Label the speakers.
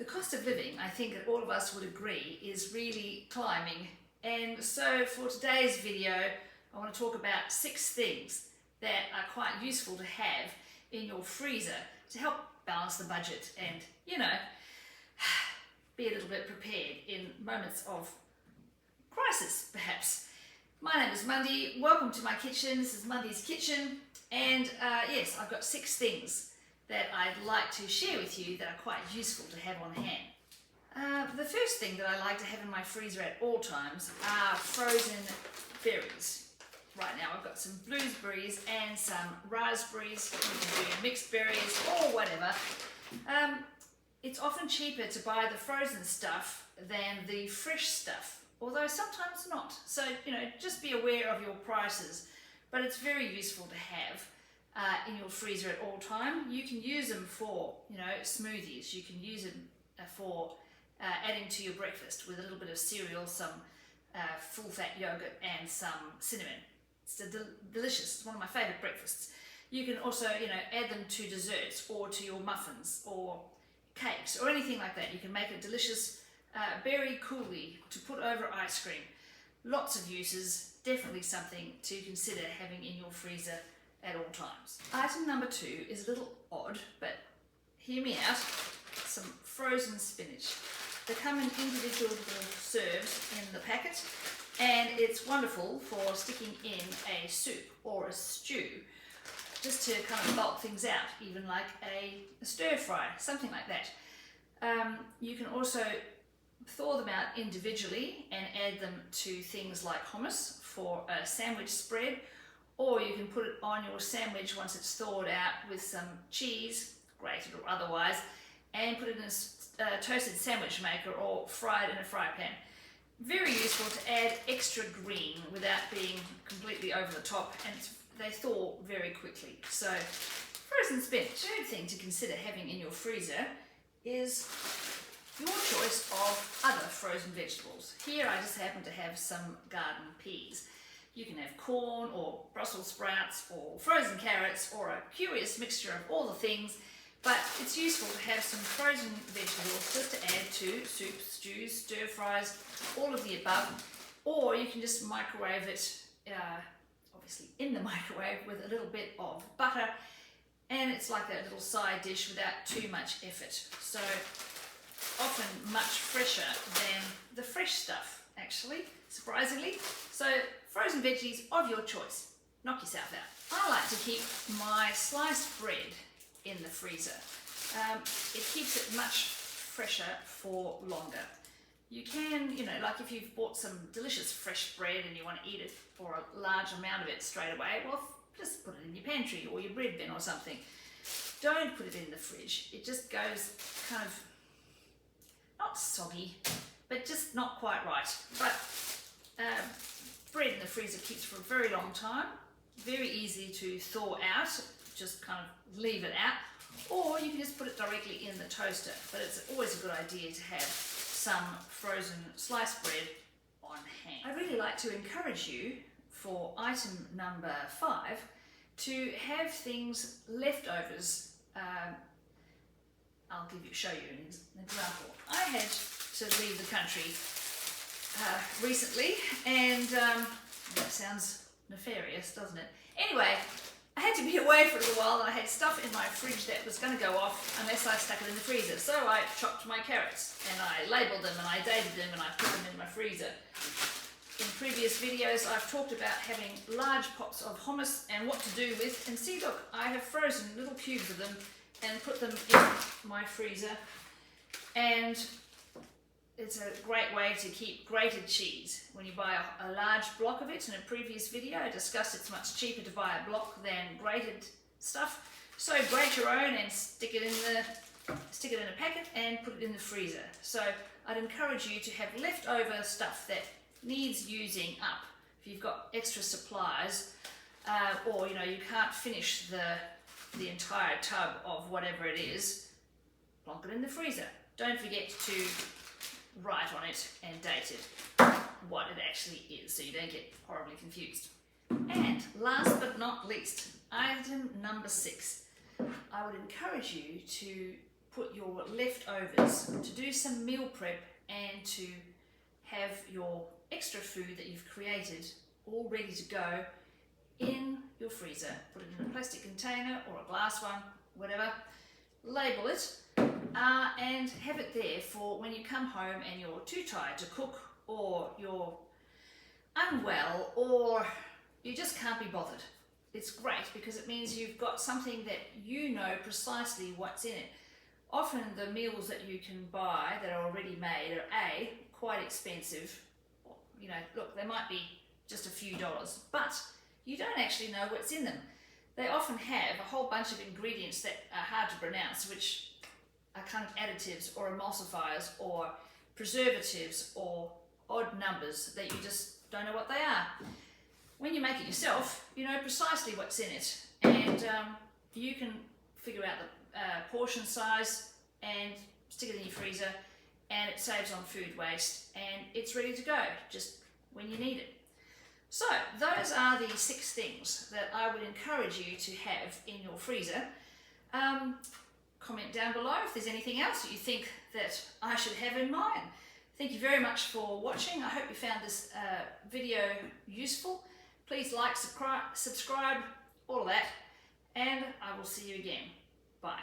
Speaker 1: The cost of living, I think that all of us would agree, is really climbing. And so for today's video, I want to talk about 6 things that are quite useful to have in your freezer to help balance the budget and, you know, be a little bit prepared in moments of crisis, perhaps. My name is Mundy. Welcome to my kitchen. This is Mundy's kitchen. And yes, I've got 6 things that I'd like to share with you that are quite useful to have on hand. The first thing that I like to have in my freezer at all times are frozen berries. Right now I've got some blueberries and some raspberries. You can do mixed berries or whatever. It's often cheaper to buy the frozen stuff than the fresh stuff, although sometimes not. So, you know, just be aware of your prices, but it's very useful to have in your freezer at all time. You can use them for, you know, smoothies. You can use them for adding to your breakfast with a little bit of cereal, some full-fat yogurt and some cinnamon. It's delicious. It's one of my favourite breakfasts. You can also, you know, add them to desserts or to your muffins or cakes or anything like that. You can make a delicious berry coulis to put over ice cream. Lots of uses. Definitely something to consider having in your freezer at all times. Item number 2 is a little odd, but hear me out. Some frozen spinach. They come in individual little serves in the packet, and it's wonderful for sticking in a soup or a stew, just to kind of bulk things out, even like a stir fry, something like that. You can also thaw them out individually and add them to things like hummus for a sandwich spread, or you can put it on your sandwich once it's thawed out with some cheese, grated or otherwise, and put it in a toasted sandwich maker or fry it in a fry pan. Very useful to add extra green without being completely over the top, and they thaw very quickly. So frozen spinach. Third thing to consider having in your freezer is your choice of other frozen vegetables. Here I just happen to have some garden peas. You can have corn or Brussels sprouts or frozen carrots or a curious mixture of all the things, but it's useful to have some frozen vegetables just to add to soups, stews, stir fries, all of the above. Or you can just microwave it, obviously in the microwave, with a little bit of butter, and it's like a little side dish without too much effort. So often much fresher than the fresh stuff, actually, surprisingly. So frozen veggies of your choice. Knock yourself out. I like to keep my sliced bread in the freezer. It keeps it much fresher for longer. You can, you know, like if you've bought some delicious fresh bread and you want to eat it, or a large amount of it straight away, well, just put it in your pantry or your bread bin or something. Don't put it in the fridge. It just goes kind of, not soggy, but just not quite right. But bread in the freezer keeps for a very long time. Very easy to thaw out. Just kind of leave it out. Or you can just put it directly in the toaster. But it's always a good idea to have some frozen sliced bread on hand. I really like to encourage you for item number 5 to have things leftovers. I'll show you an example. I had to leave the country recently, and that sounds nefarious, doesn't it? Anyway, I had to be away for a little while, and I had stuff in my fridge that was going to go off unless I stuck it in the freezer. So I chopped my carrots, and I labelled them, and I dated them, and I put them in my freezer. In previous videos, I've talked about having large pots of hummus and what to do with, and see, look, I have frozen little cubes of them and put them in my freezer, and it's a great way to keep grated cheese. When you buy a large block of it, in a previous video I discussed it's much cheaper to buy a block than grated stuff. So grate your own and stick it in a packet and put it in the freezer. So I'd encourage you to have leftover stuff that needs using up. If you've got extra supplies, or you know you can't finish the entire tub of whatever it is, plonk it in the freezer. Don't forget to write on it and date it what it actually is, so you don't get horribly confused. And last but not least, item number 6. I would encourage you to put your leftovers, to do some meal prep, and to have your extra food that you've created all ready to go in your freezer. Put it in a plastic container or a glass one, whatever, label it, and have it there for when you come home and you're too tired to cook, or you're unwell, or you just can't be bothered. It's great because it means you've got something that you know precisely what's in it. Often the meals that you can buy that are already made are quite expensive. You know, look, they might be just a few dollars, but you don't actually know what's in them. They often have a whole bunch of ingredients that are hard to pronounce, which are kind of additives or emulsifiers or preservatives or odd numbers that you just don't know what they are. When you make it yourself, you know precisely what's in it, and you can figure out the portion size and stick it in your freezer, and it saves on food waste, and it's ready to go just when you need it. So those are the 6 things that I would encourage you to have in your freezer. Comment down below if there's anything else that you think that I should have in mine. Thank you very much for watching. I hope you found this video useful. Please like, subscribe, all of that, and I will see you again. Bye.